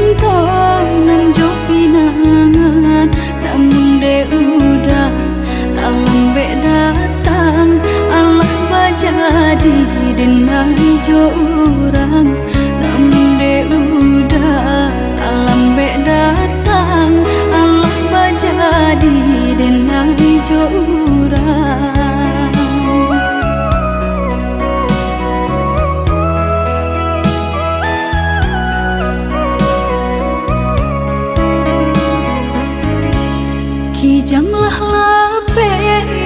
cinta nan jo pinangan, namun de udah tak lambe datang. Allah bajadi denai jo urang, namun de udah tak lambe datang. Allah bajadi denai jo urang. Kijanglah lape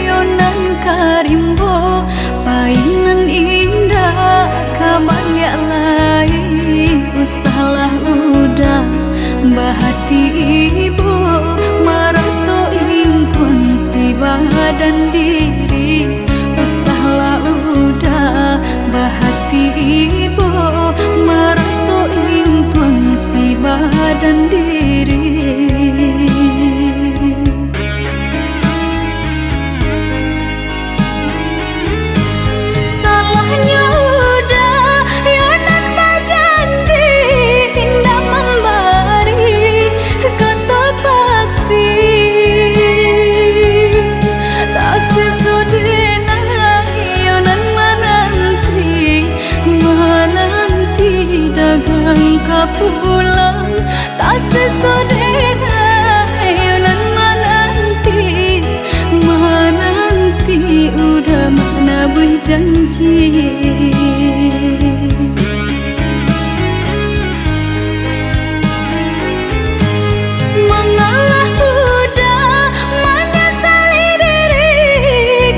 yonan karimbo, painan indah kabangya lai. Usahlah udah bahati ibu, marato impun si badan diri. Usahlah udah bahati ibu, marato impun si badan diri. Pulang tak sesodena yonan menanti udah mana berjanji. Mengalah udah menyesali diri,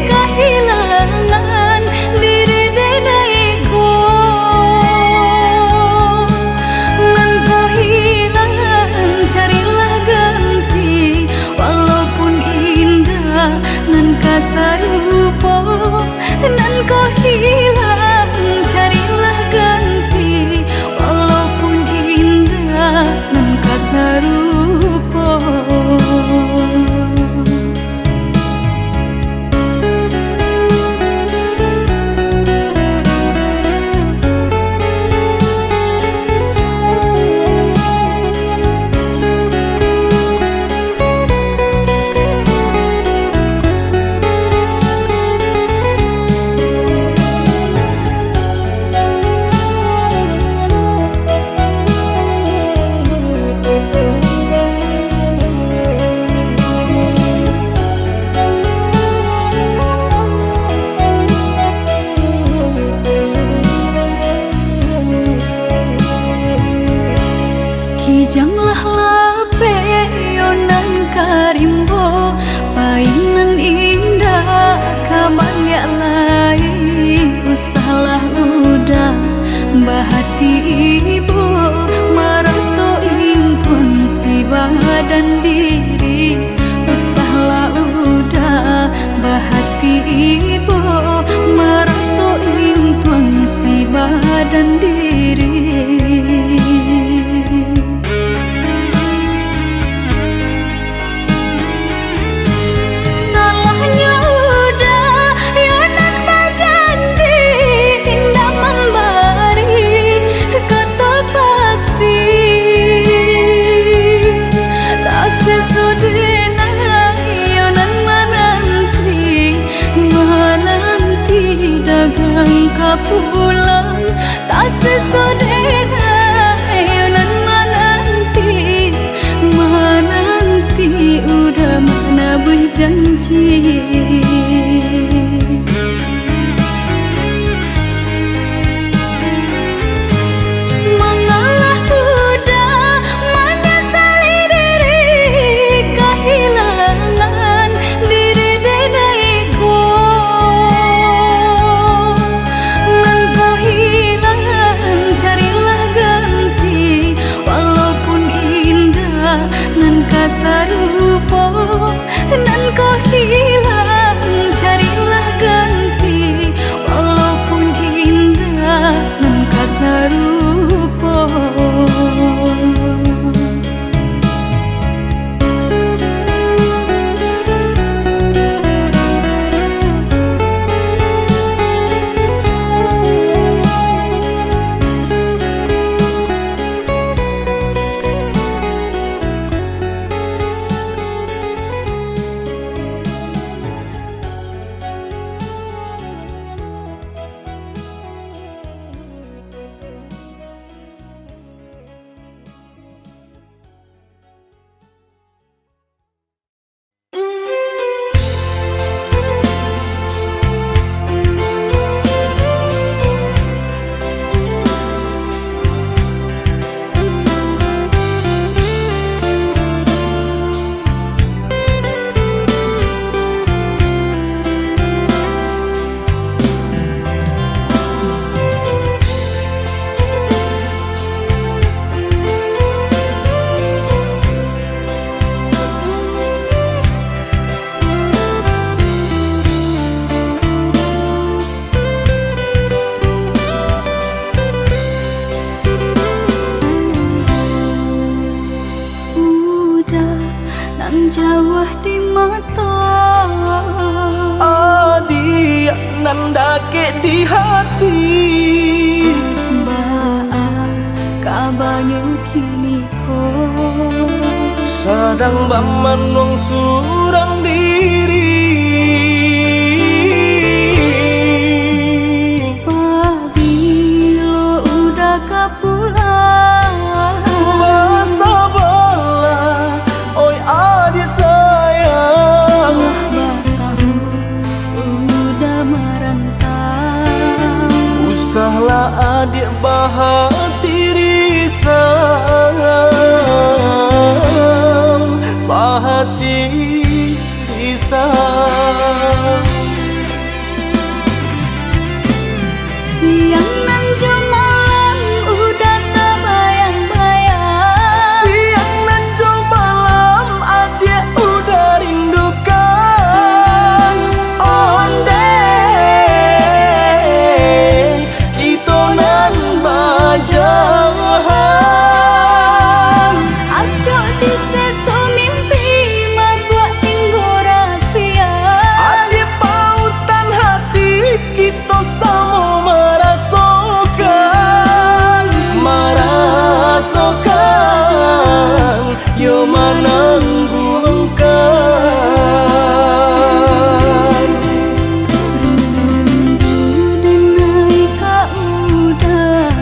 kehilangan diri denaiku. Nan kasarupo, nan kau hilang, carilah ganti. Walaupun indah, nan kasarupo. Kijanglah lape yonan karimbo, painan indah kabangya lai. Usahlah udah bahati ibu, marato impun si badan diri. Usahlah udah bahati ibu, marato impun si badan diri. Pulang tak sesodena yonan menanti udah mana berjanji. Mengalah udah menyesali diri, kehilangan diri denaiku. Nan kasarupo, nan kau hilang. jauh di mata, adik nandake di hati. Baang kabanyu kini ko Sadang baman wong surang diri. Pabilo udah kapulang, Masa bala, oi adik sayang. wah batahu udah merantau. Usahlah adik bahati risang, bahati risang. Siang nan malam udah tak bayang-bayang. Siang dan jauh malam adik udah rindukan. Ondeh kita nan bajahan. Acok di seso mimpi membuat tinggal rahasia. Adik pautan hati kita sama merasakan. Merasakan yo menangguhkan. Rindu denai ka udah,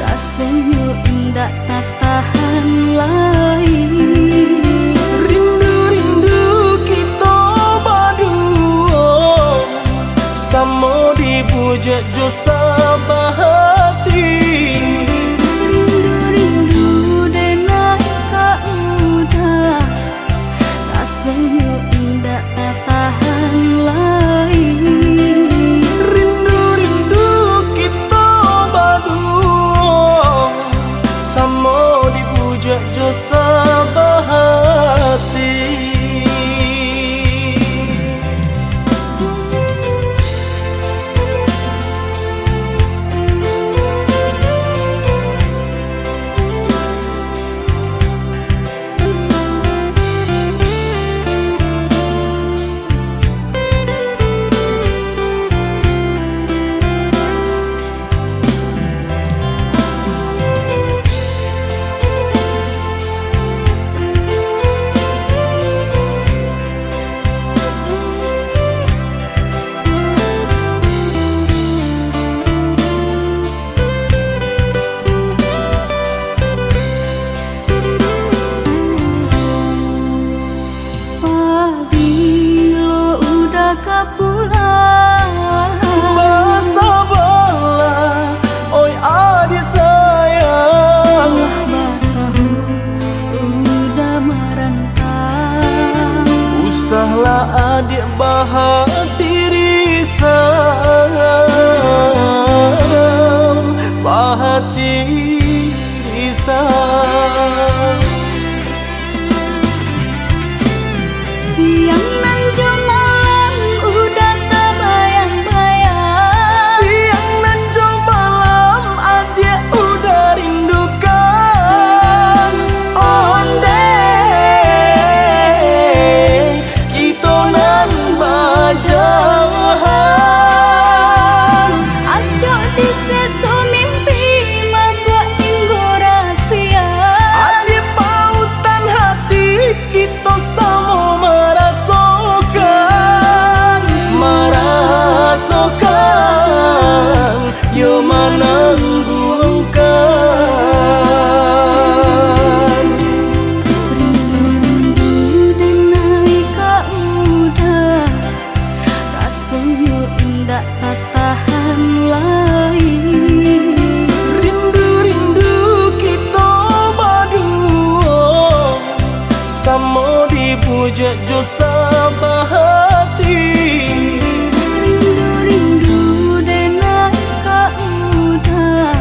rasanya indah tak tahan lagi. Rindu-rindu kita berdua, sama dibujuk jo sabahati. Rindu-rindu denai ka udah, rasanya indah tak tahan lagi. Rindu-rindu kita berdua, sama dibujuk jo sabahati. Pabilo udah kapulang, Masa bala, oi adik sayang. wah batahu udah merantau. Usahlah adik bahati risang, bahati risang. Siang nan malam udah tak bayang-bayang. Siang dan jauh malam adik udah rindukan. Ondeh kita nan bajahan. Acok di seso mimpi membuat tinggal rahasia. Adik pautan hati kita sama merasakan. Merasakan yo menangguhkan. Rindu-rindu denai ka udah, rasanya indah tak tahan lagi. Rindu-rindu kita berdua, sama dibujuk jo sabahati. Rindu-rindu denai ka udah,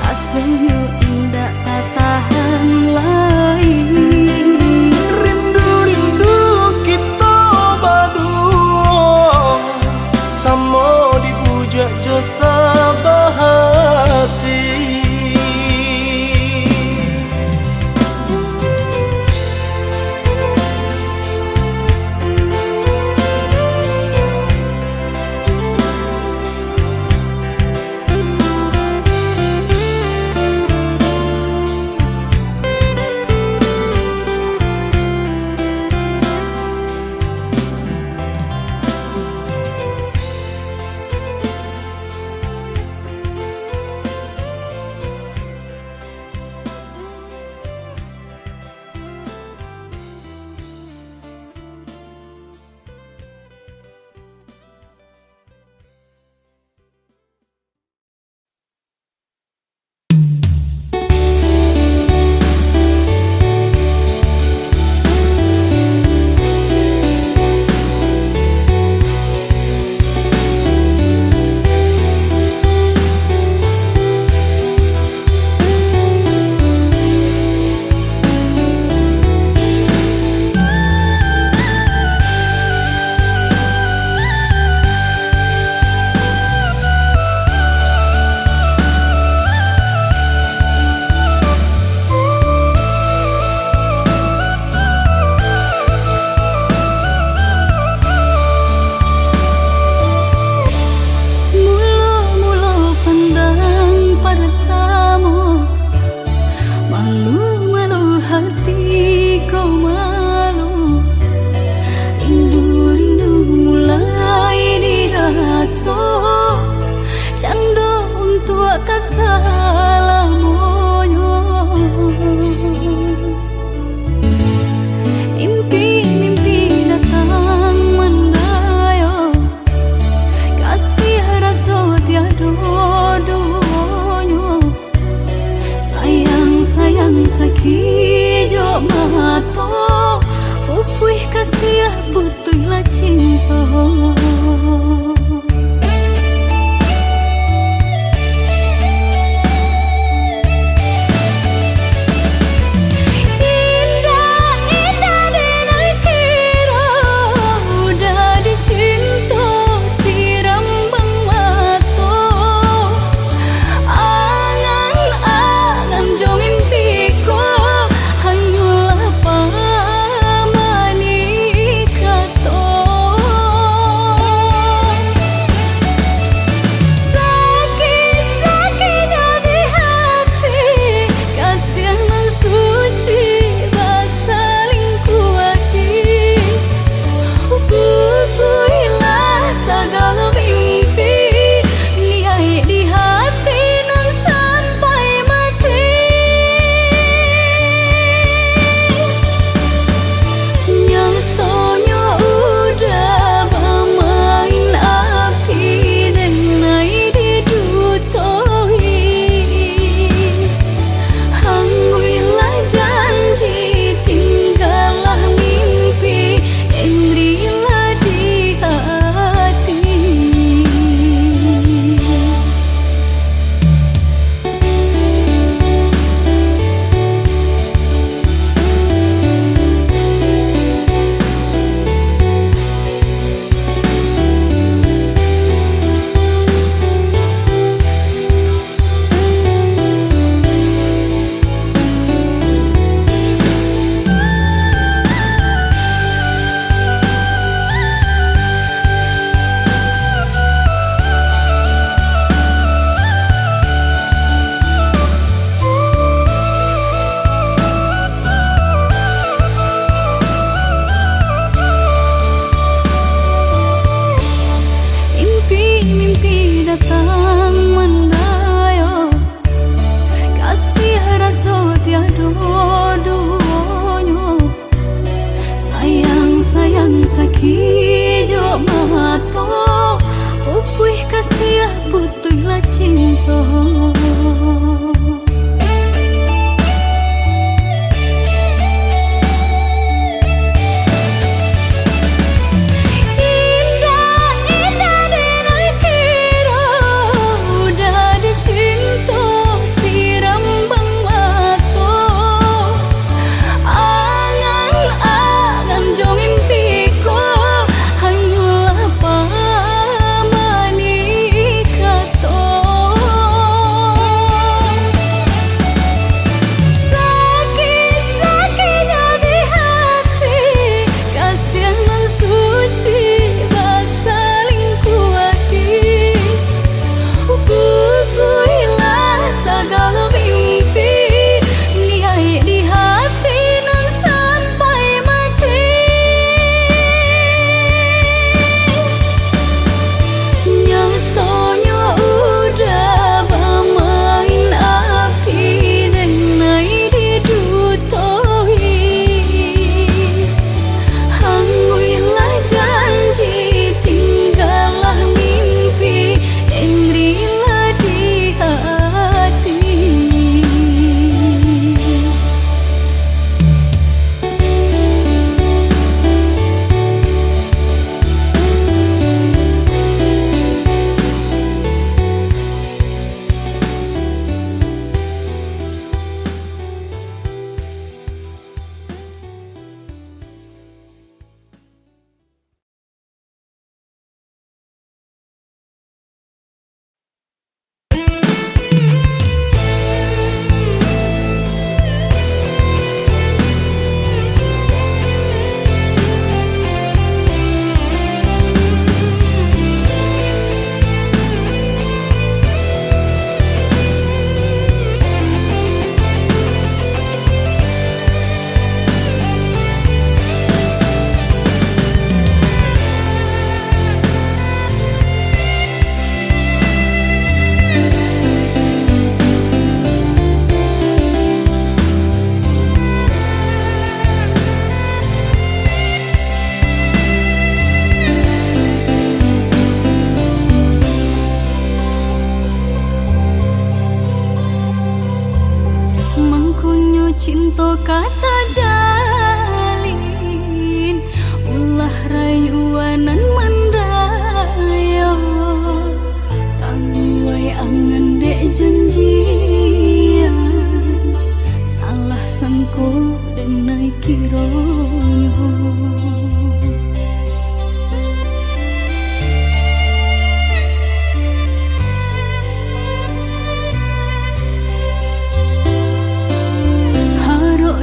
rasanya indah tak tahan lagi. Rindu-rindu kita berdua, sama dibujuk jo sabahati. sakijo mato pupuih kasih butuhlah cinta. Sakijo mato pupuih kasih butuhlah cinta. cinta kata jalin ulah rayuanan mendayo tangguai angan dek janjian salah sangko dan naik kironyo.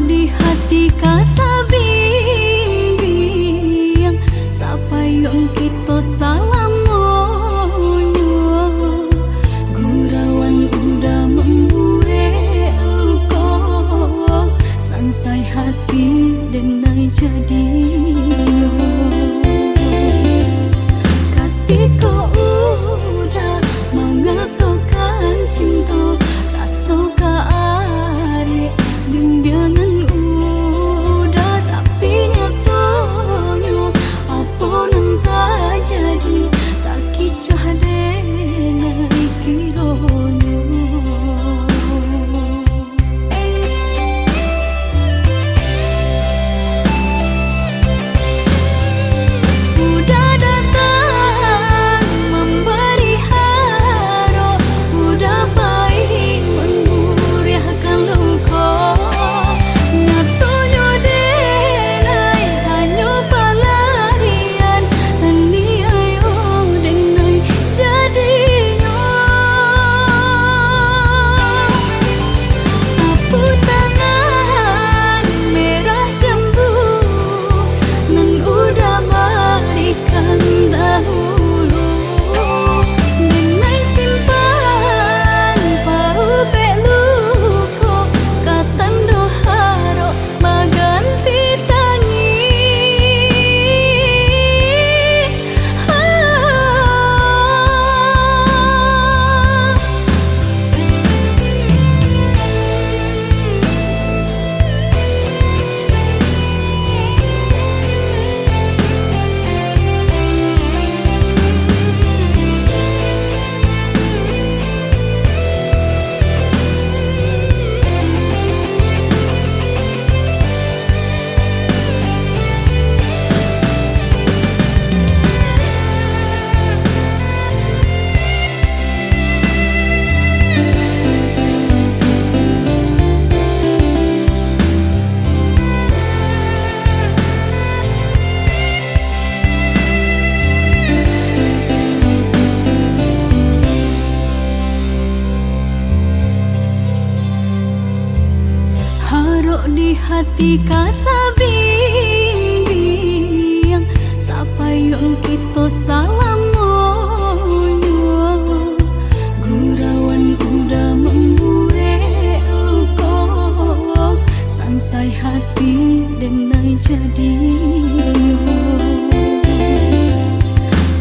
Di hati kasabing sapayong kita salamonyo gurawan udah membuat luka sansai hati dan naik jadi ketika udah mengatakan cinta rasa keari bimbingan di hati kasabing sapayong kita salamonyo gurawan udah membuat luka sansai hati dan naik jadi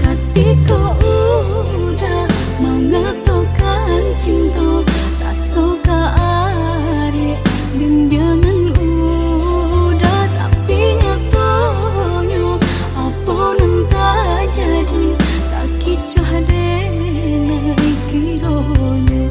ketika udah mengatakan cinta rasa keari bimbingan udah tapi nyatanya apa nanta jadi tak kicau denai kironyo.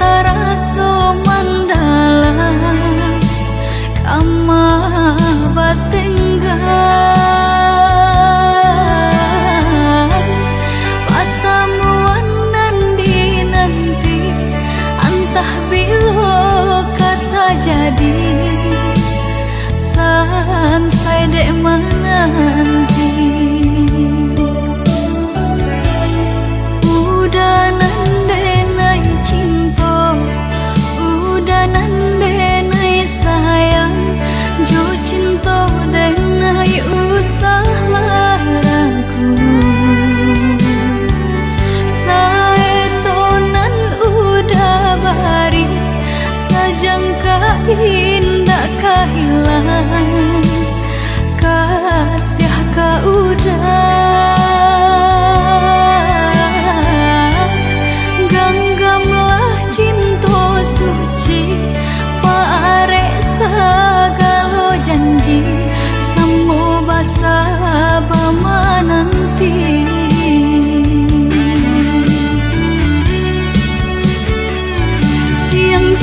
taraso mandalam kama batenggan patamuan nanti antah bilo kata jadi sansai dek menanti udah nandenai cinta udah nandenai sayang jo cinta denai usah larangku saetonan udah bari sajangka indah kehilangan kasih ka udah ganggamlah cinta suci pare sagalo janji semua basa bama nanti siang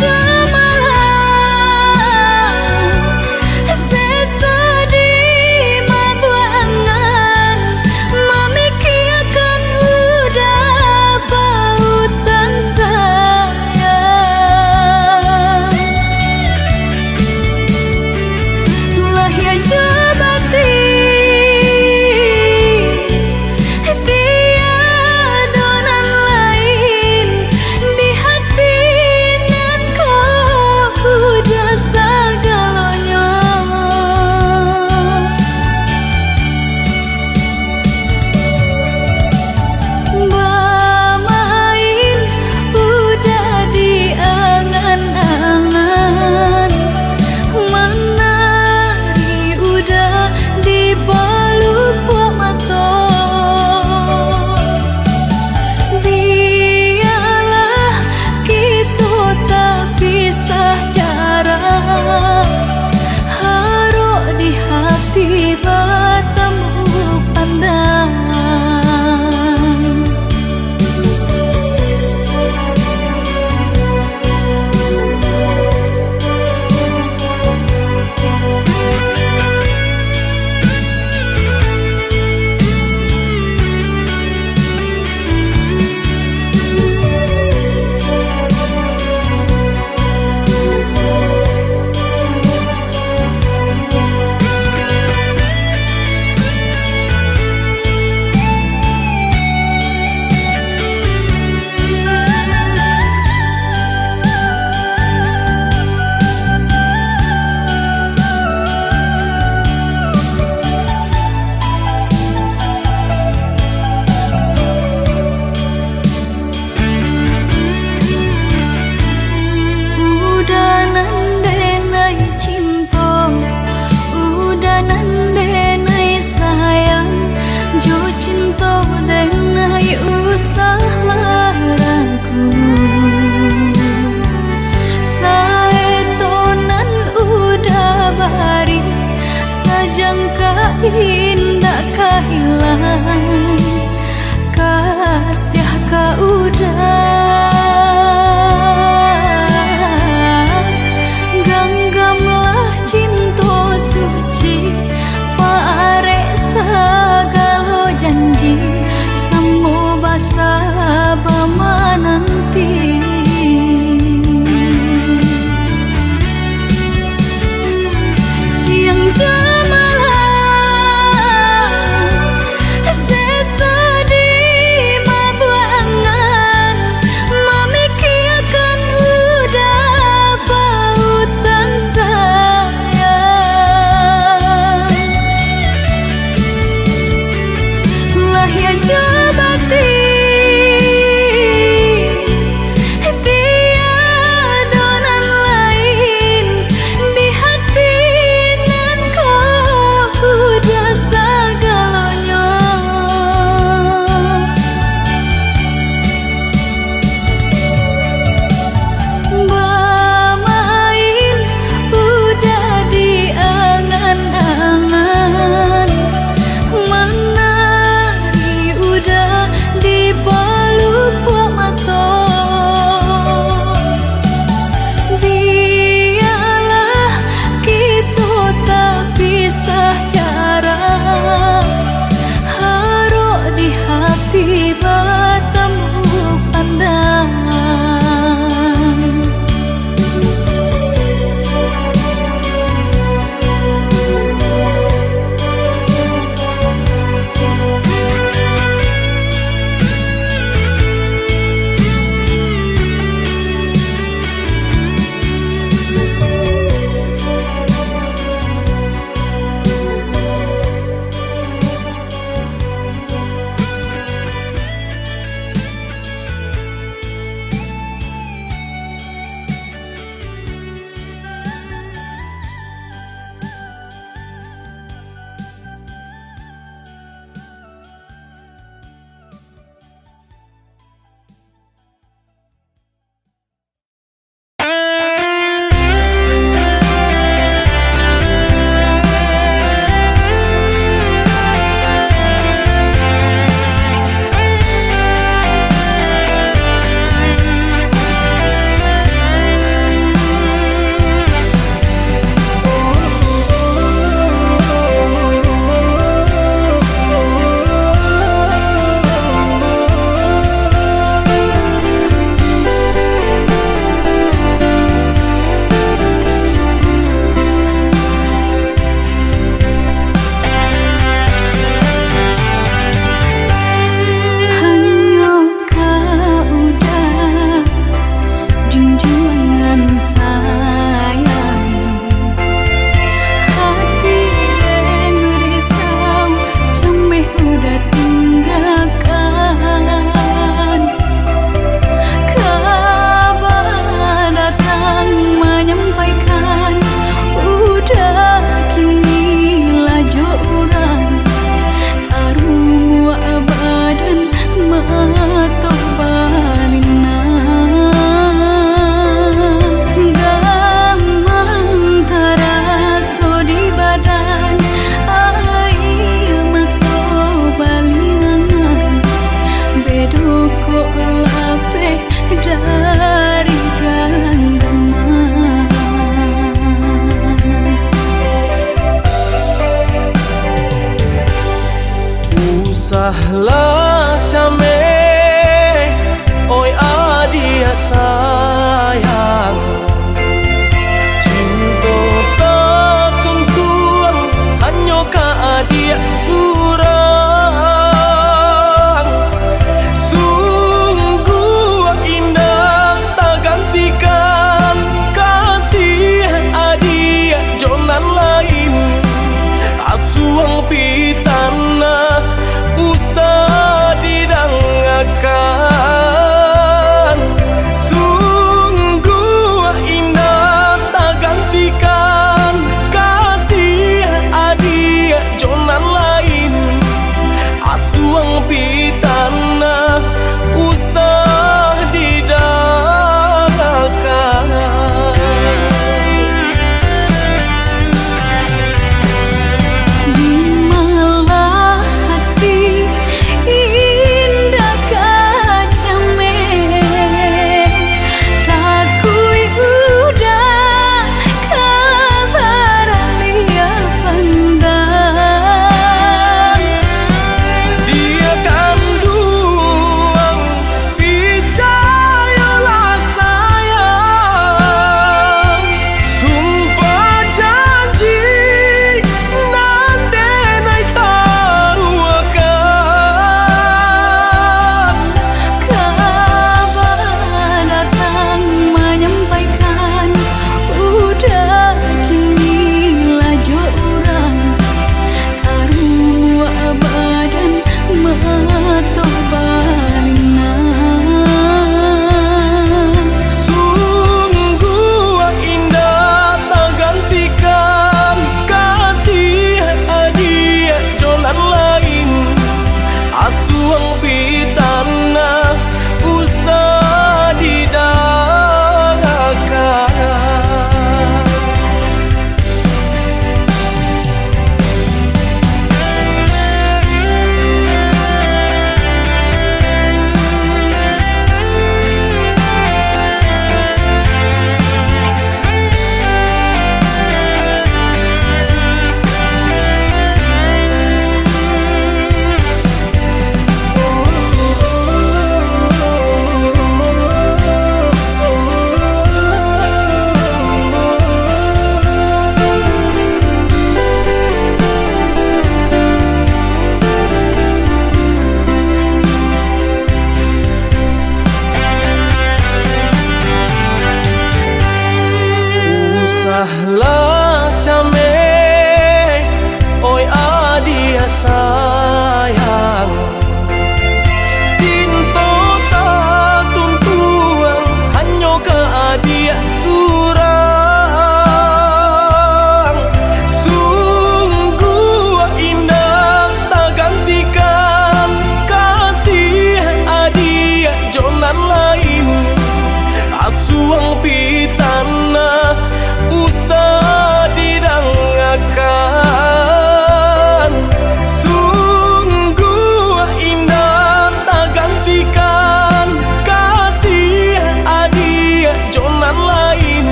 indah kehilangan kasih ka udah ganggamlah cinta suci pare sagalo janji semua basa bama nanti siang udah Usahlah came, oi adia sayang. Cinta tak tuntuan, hanya ka adia surang. Sungguh indah tak gantikan kasih adia jonan lain. Asuang pitana usah didangakan.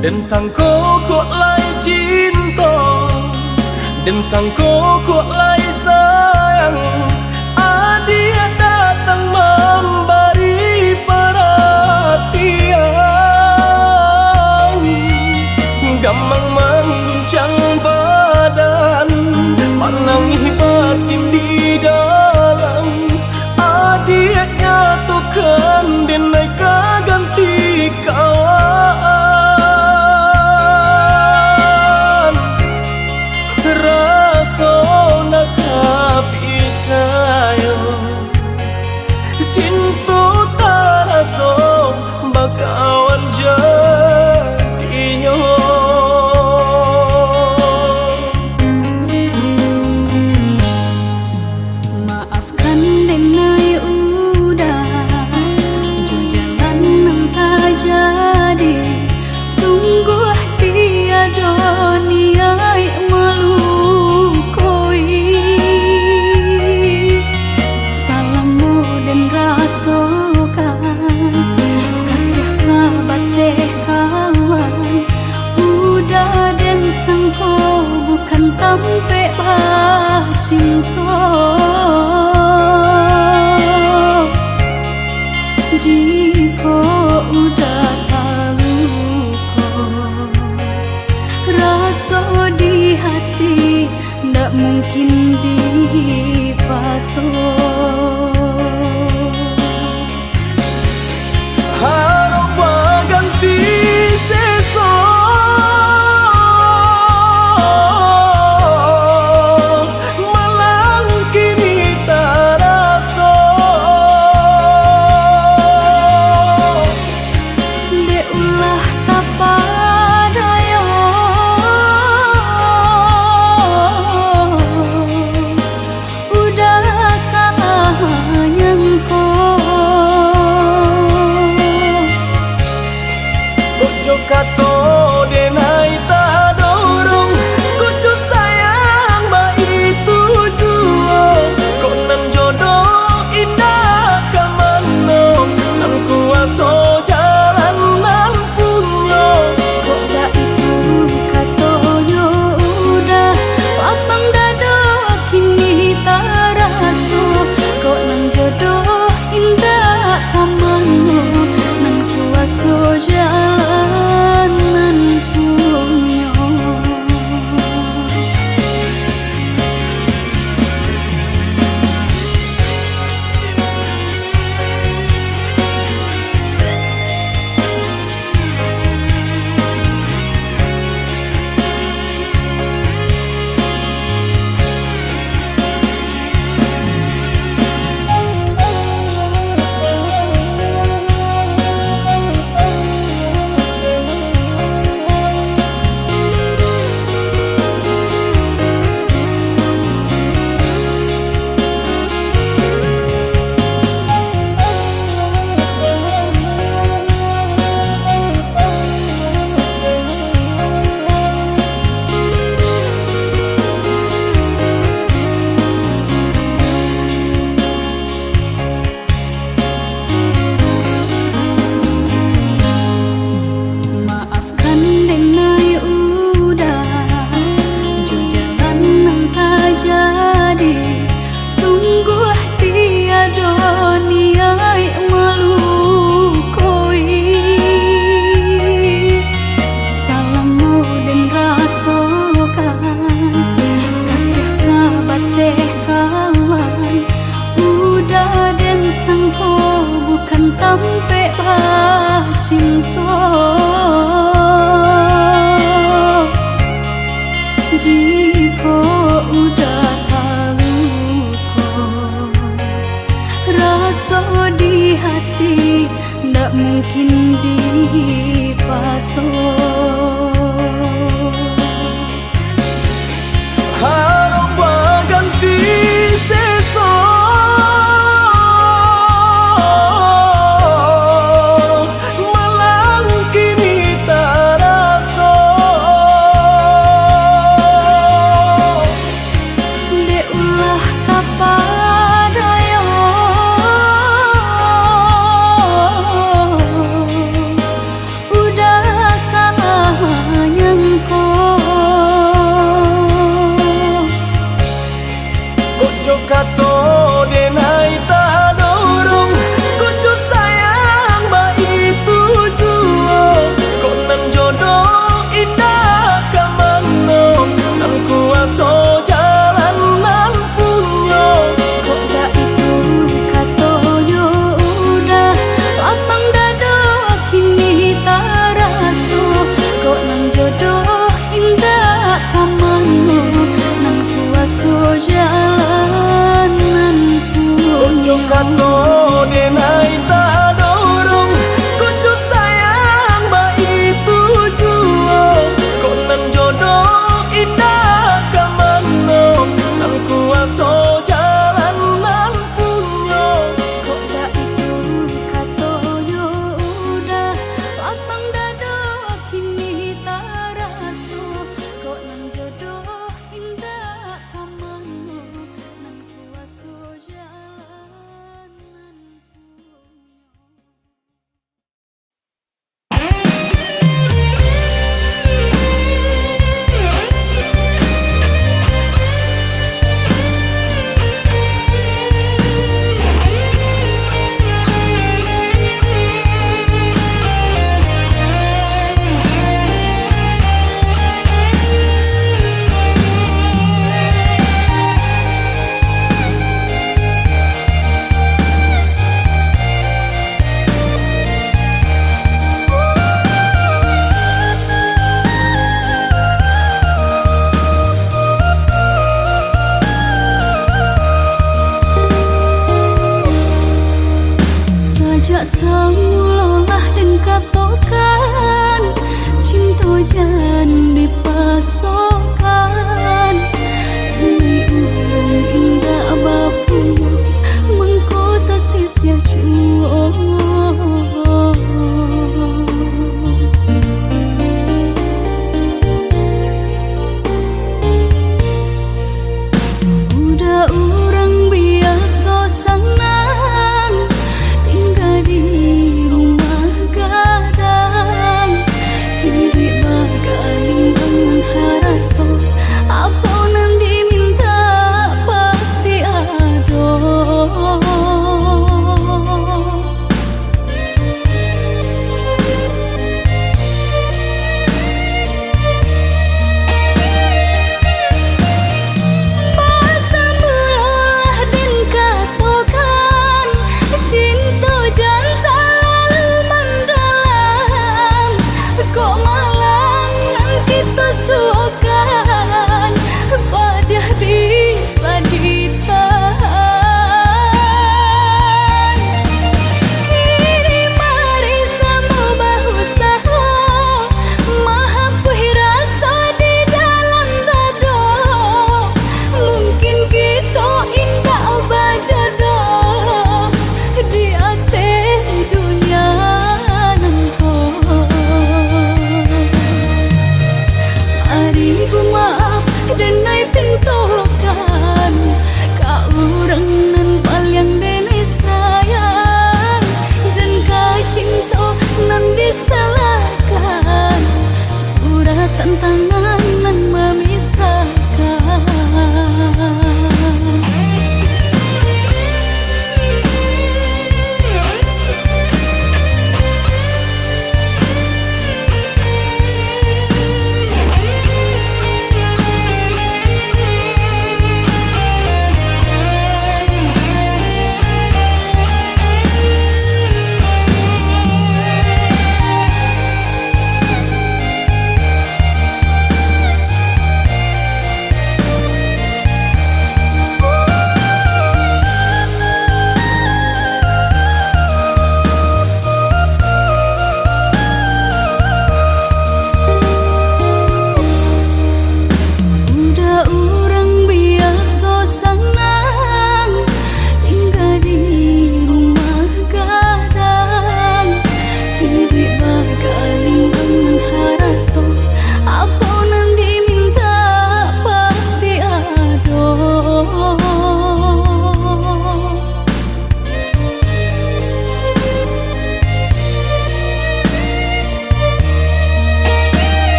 Dan sangko kok lai cinta, dan sangko kok lai sayang. Dia datang memberi perhatian, gampang mengguncang badan, menangis batin di dalam. Dia nyatukan denai ganti kawan. Rasa nak percaya cinta tak rasa bakawan jadinya. Maafkan denai udah jo jalan nang tak jadi. Sungguh tiada niat melukoi. Salahmu dan rasakan kasih sahabat teh kawan. Udah dan sangko bukan tampe bah cinta. Jika udah tahu kok rasa di hati ndak mungkin dipasok. Harap ganti sesok, malang kini tak rasa. Dek ulah tapadaya, udah salah nyangko. Kojo kato denai tak dorong, kojo sayang ba itu jua. Kok nan jodoh indah kamano, nan kuaso jalan nan punya. Kok dah itu katonyo udah papang dado kini tak raso. Kok nang jodoh indah kamano, nan kuaso jalan nan punya.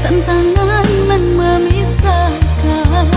tantangan nan memisahkan.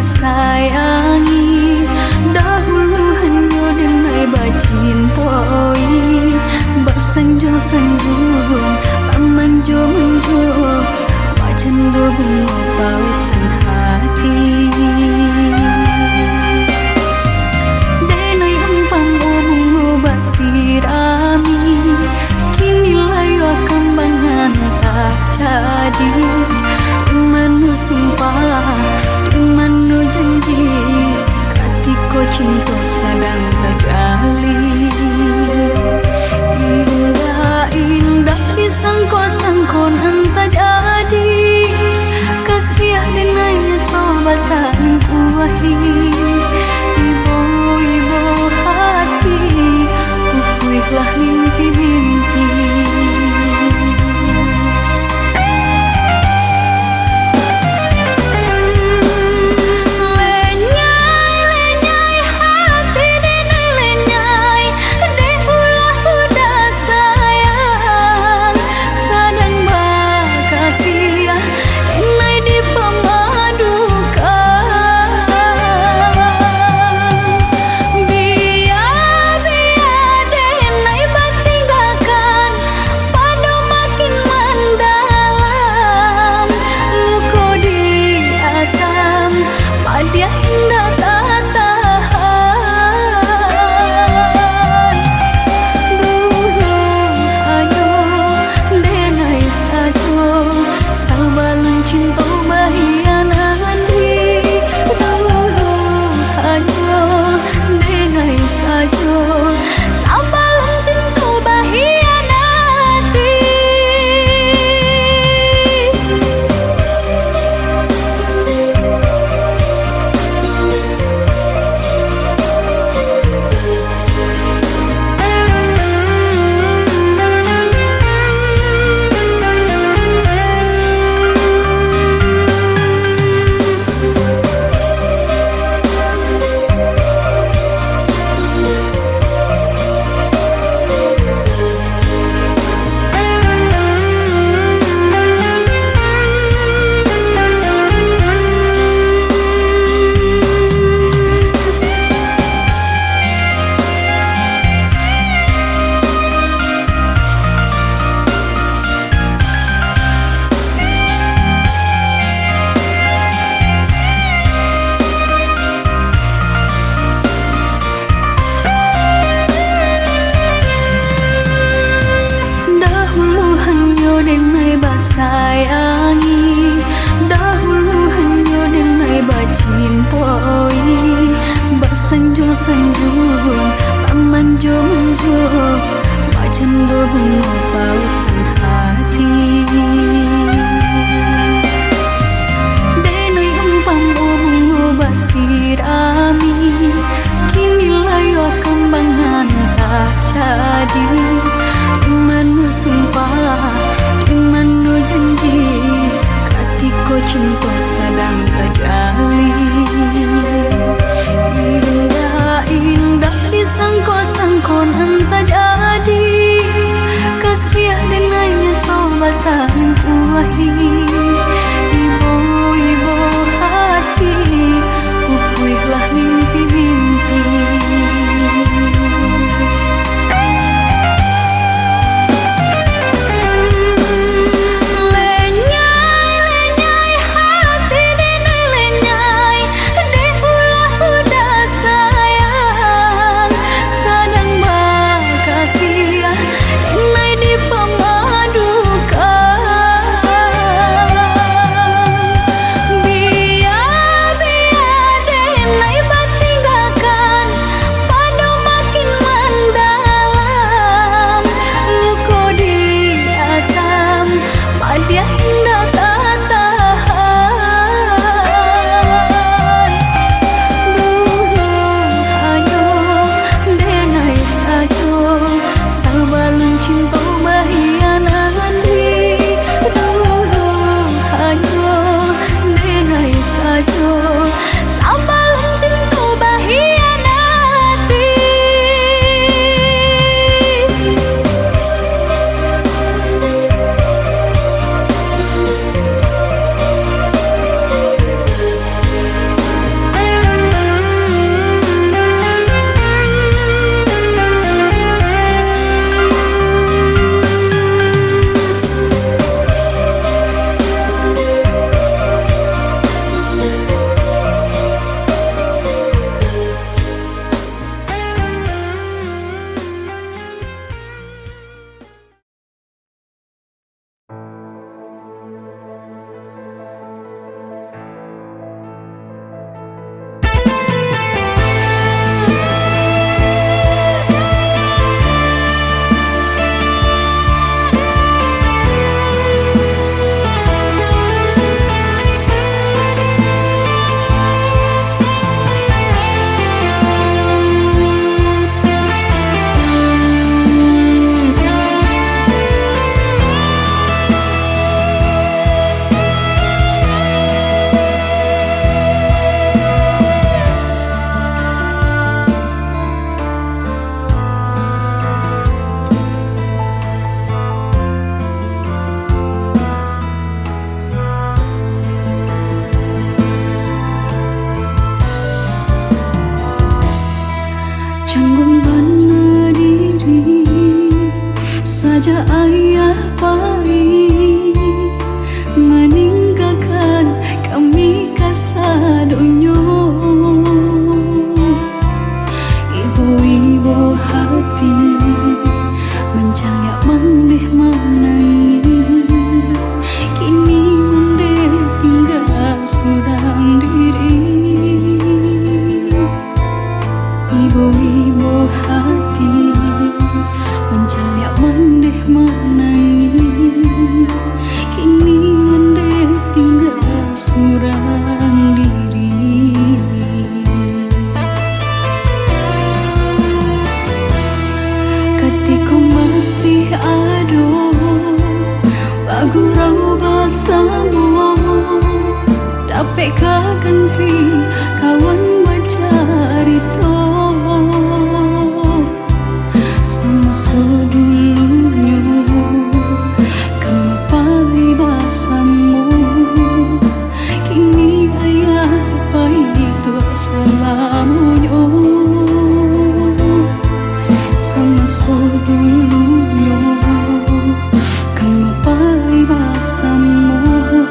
sayangi, dahulu hanya denai bacimpoi, basanjung-sanjung, pamanjo-manjo, wajan bunga pautan hati. Denai umpam bunga basirami, kini layu kambangan tak jadi. Manu sumpah, manu janji, katiko cinta sedang terjalin. Indah disangko-sangko nan tak jadi, kasih denai tau basah kuahi. Ibu-ibu hati, upuihlah mimpi-mimpi. Sayangi, dahulu hanya denai bacimpoi, basanjung-sanjung, pamanjo-manjo, wajan bunga pautan hati. Denai umpam bunga basirami, kini layu kambangan tak jadi. Manu sumpah, manu janji, katiko cinta sedang terjalin. Indah disangko-sangko nan tak jadi, kasih denai tau basah kuahi. Ibu-ibu hati, upuihlah mimpi-mimpi. seorang diri. Ketika masih ada bagurau basamu, dapat kaganti kawan bercerita. Semasa dulunya kenapa basamu, kini ayah baik itu selamanya. Semasa dulunya kenapa basamu,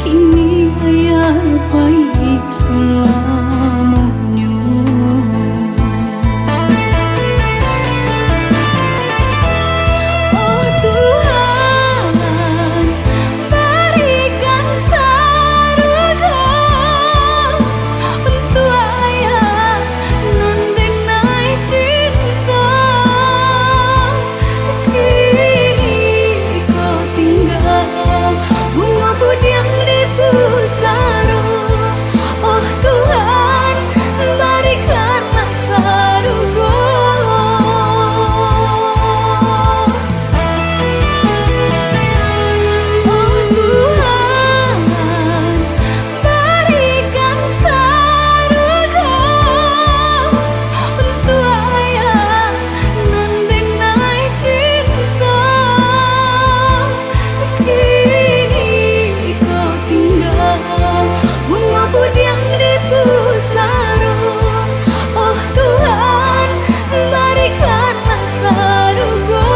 kini ayah baik selamanya. Oh Tuhan, berikan surga untuk ayah nan denai cinta. Kini kau tinggal bunga budiang di pusara. Oh Tuhan, berikanlah surga. Oh Tuhan, berikan surga untuk ayah nan denai cinta. Kini kau tinggal bunga budiang di pusara. Oh Tuhan, berikanlah surga.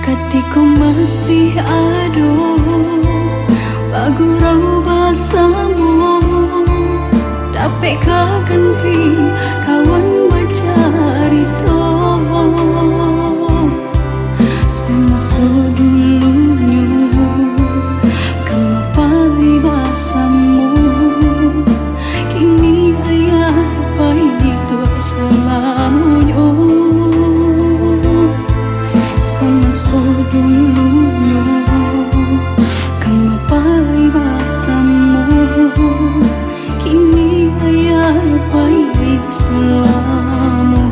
Ketika masih ada bagurau basamu, dapat kaganti kawan bercerita. Semasa dulunya kenapa basamu, kini ayah baik itu selamanya. Semasa dulunya kenapa basamu, kini ayah baik selamanya.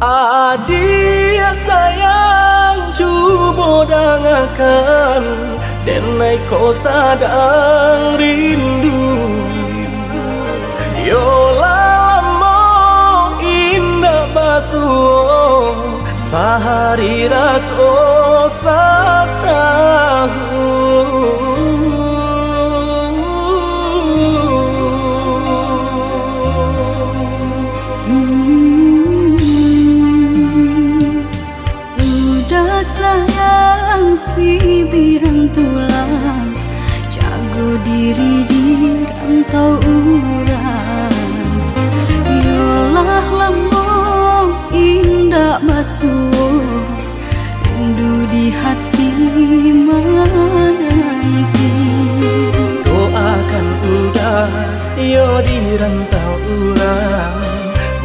Adia sayang cuba dengarkan, denai kau sadang rindu. Yola lamo indah basuh, sehari raso satahu. Udah sayang si birang tulang, jago diri di rantau urang. Yolah lamo indah basuh, rindu di hati menanti. Doakan udah yo di rantau urang,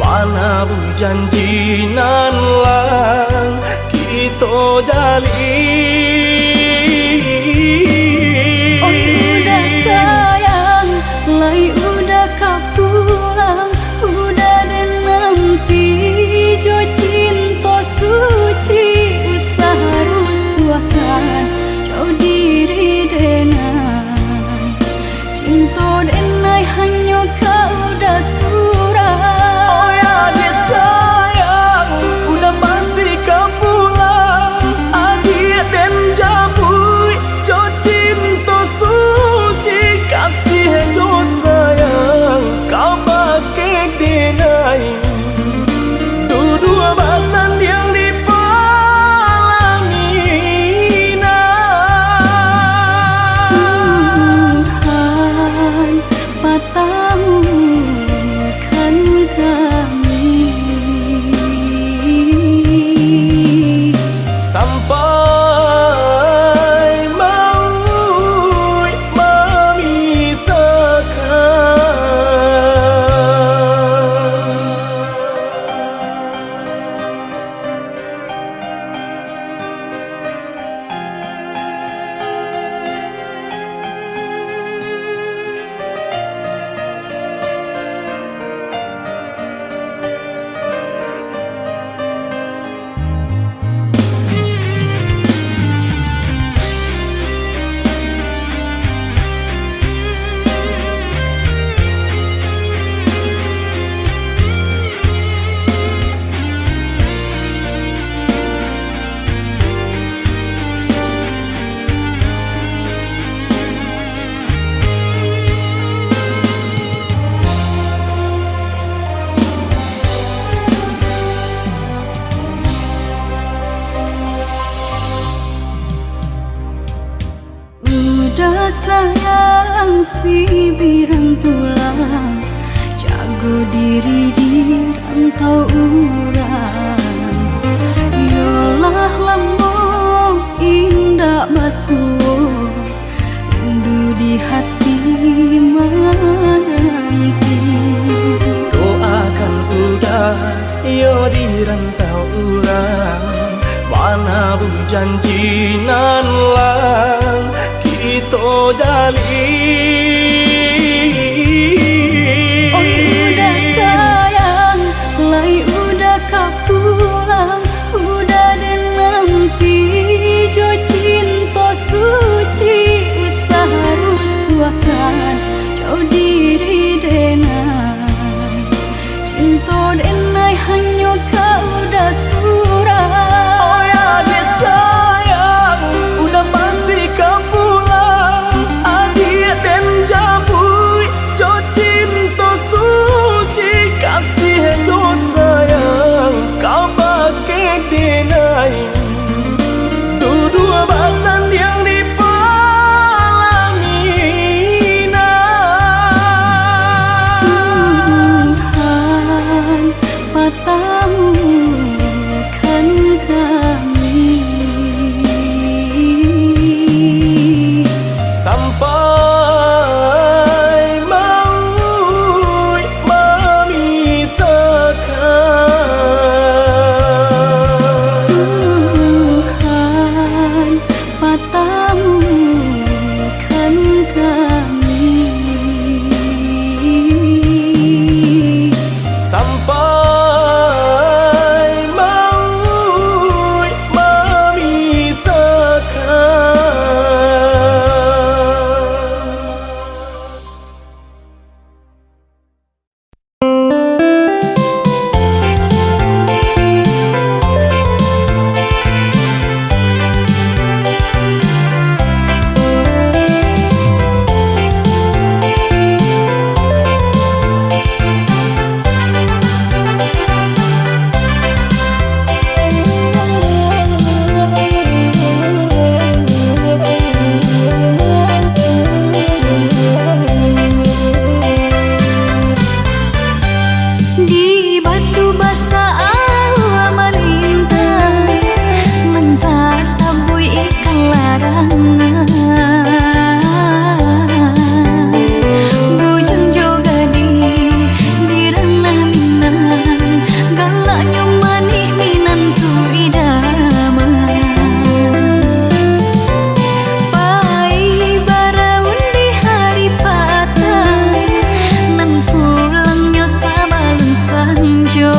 mana bu janji nan lang kita jalin. Oh udah sayang, lai udah kapulang, udah dan nanti jo cinta suci usaha rusuhkan jauh diri denai cinta denai hanya kau udah surah. Oh ya dia sayang, udah pasti kau pulang. Adik dan jabui, jo cinta suci kasih jo sayang, kau pakai denai. Dua basan yang dipalangina. Tuhan patamu kan kami sampai maut memisahkan. udah sayang si birang tulang, jago diri di rantau urang. Yolah lamo indah basuh, rindu di hati menanti. Doakan udah yo di rantau urang, mana bu janji nan lang kita jalin. Oh udah sayang, lai udah kapulang, udah dan nanti jo cinta suci usaha rusuhkan jauh diri denai cinta denai hanya kau udah surah. Oh ya dia sayang, udah pasti kau pulang. Adik dan jabui, jo cinta suci kasih jo sayang, kau pakai denai. Dua basan yang dipalangina. Tuhan patamu itu basa amalintang mentah sabui ikan larangan bujang joga di renah minang galaknya manih minantu idaman pai baraun di hari patah nan pulangnya sabalun sanjo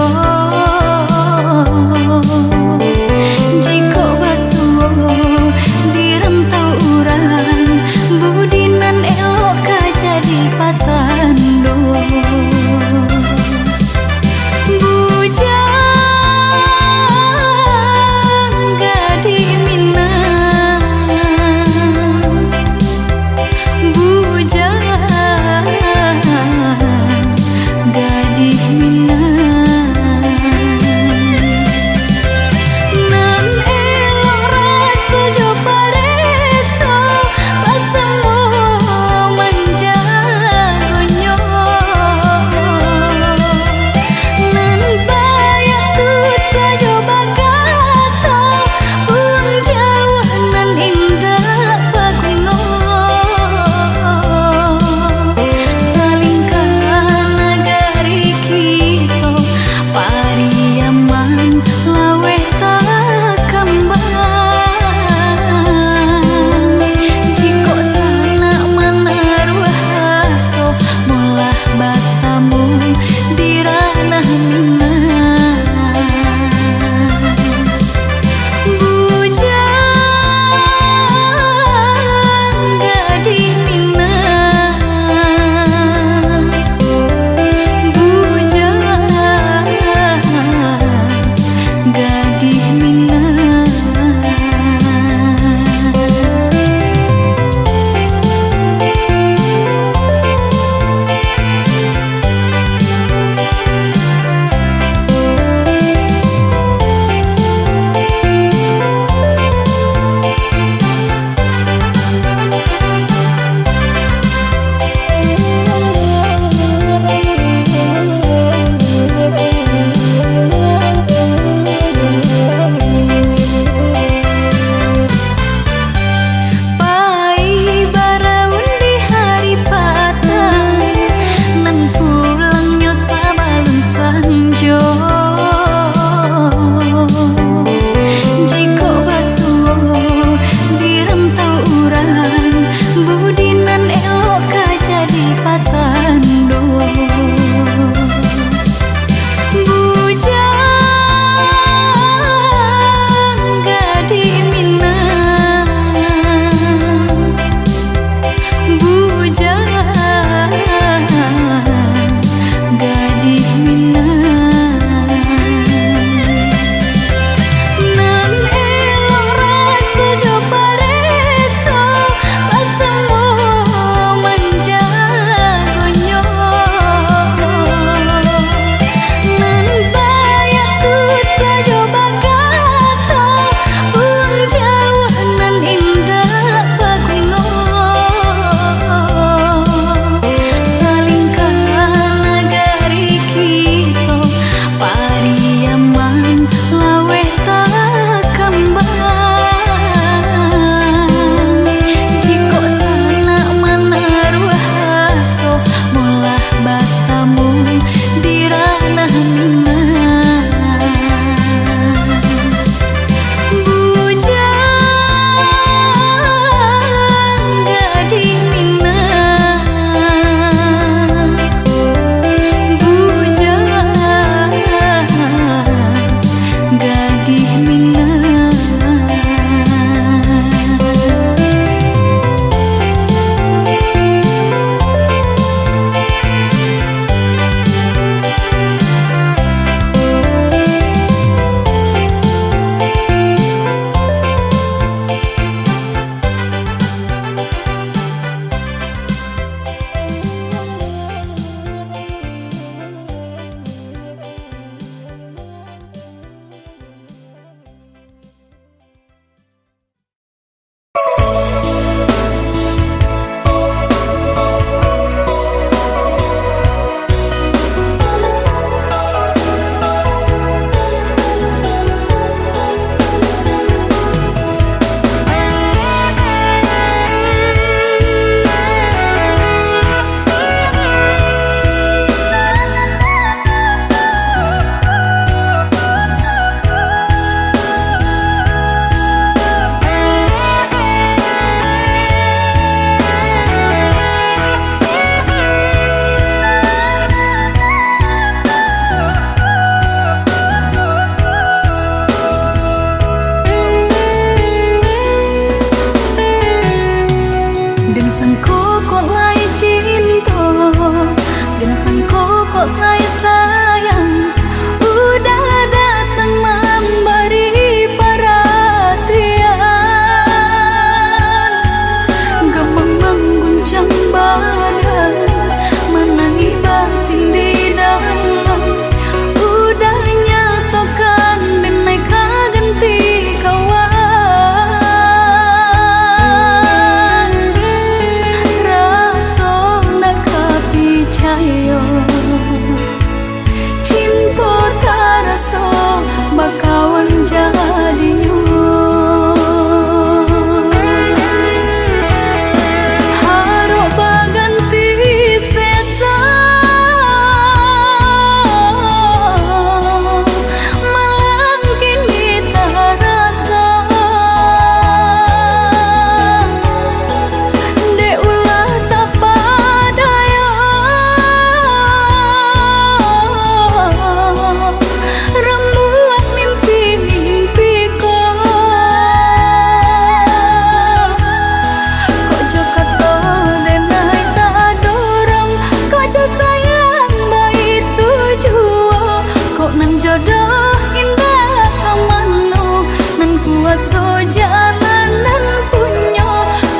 jodoh indah kamano nan kuaso jalanan punyo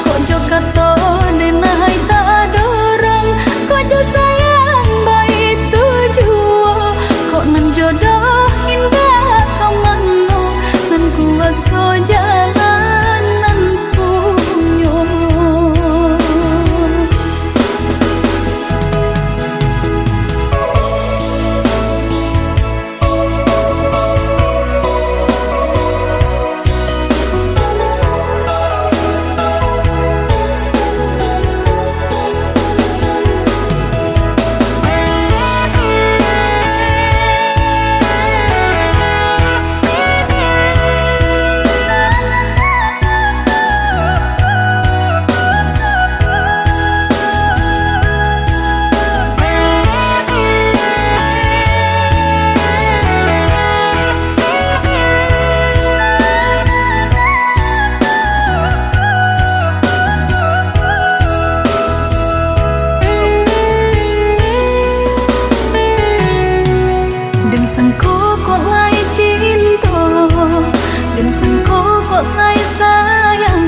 kok jo kato denai tak dorong kok jo sayang baik tujuo kok nan jodoh indah kamano nan kuaso jalanan punyo. Đừng sang cố kok lai cinta, đừng sang cố kok lai sayang.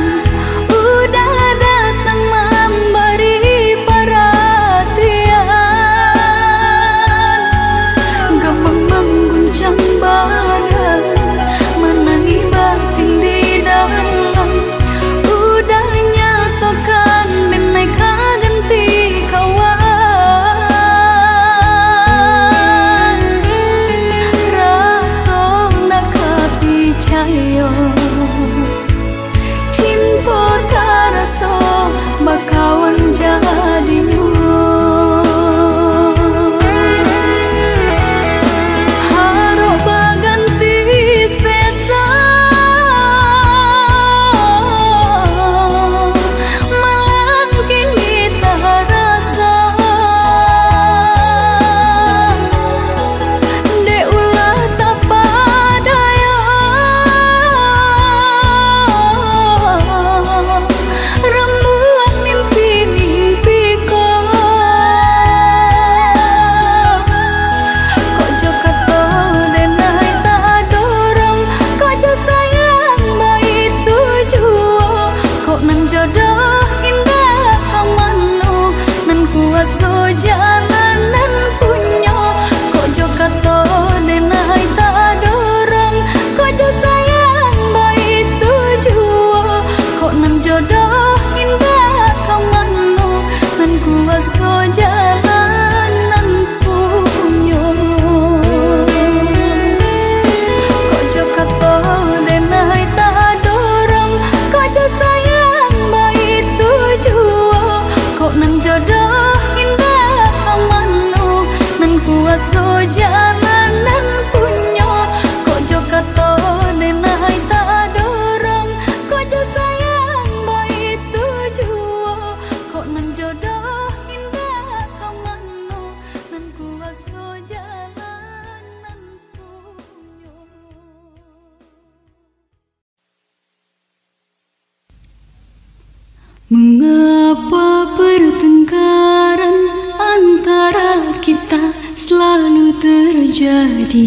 Udah datang memberi perhatian, gampang mengguncang badan, menangi batin di dalam. Udah nyatakan beneka ganti kawan. Cayo cinta taraso bakawan jadinya harap baganti sesa malang kini tarasa de ulah tak padaya rembulan mimpi-mimpiku kok jo kato denai tak dorong kok jo sayang baik tujuo kok nan jodoh indah kamano nan kuaso jalanan punyo kok jo kato denai tak dorong kok jo sayang baik tujuo kok nan jodoh indah kamano nan kuaso jalanan punyo kok jo kato denai tak dorong kok jo sayang baik tujuo kok nan jodoh indah kamano nan kuaso jalanan punyo kok jo kato denai tak dorong kok jo sayang baik tujuo kok nan jodoh indah kamano nan kuaso jalanan punyo. Mengapa pertengkaran antara kita selalu terjadi?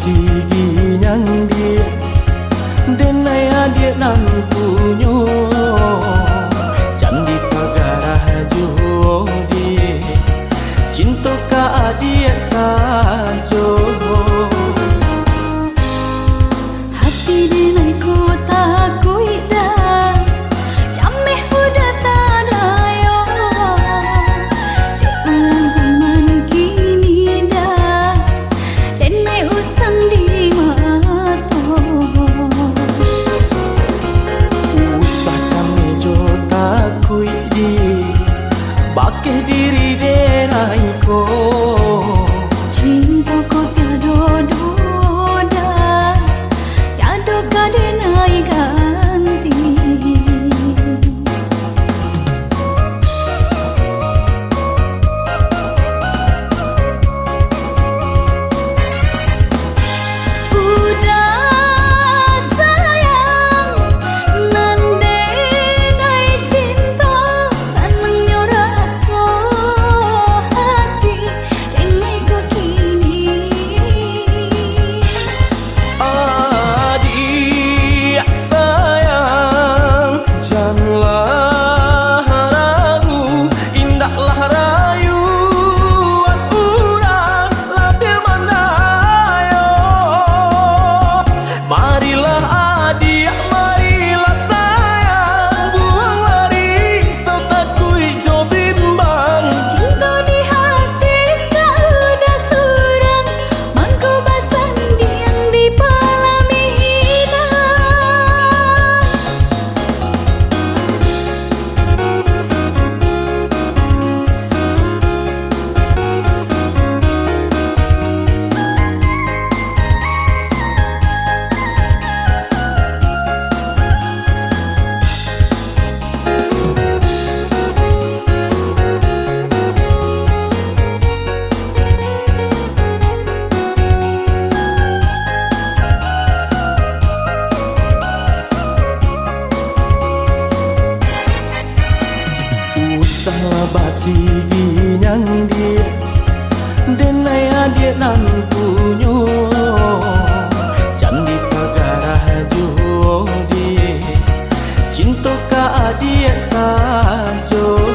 basi ginyang dia denai adik nan punyo candi pagarah jodi cinta ka adik sajo hati denai ku takui dah cameh udah tadayo di ulang zaman kini dah denai usang di mato usah cami jo takui di bakeh diri denai ko cinta ko tiado doda tiado ka denai ganti udah sayang nan denai cinta seneng nyoraso hati denai ko kini adik sayang janganlah ragu indahlah rayuan urang labir manayo marilah adik marilah sayang buang lari serta kui jo bimbang cinta di hati tak udah surang mangko basan diang di palamina usahlah basi ginyang dia denai adik nan punyo candi pagarah jodi cinta ka adik sajo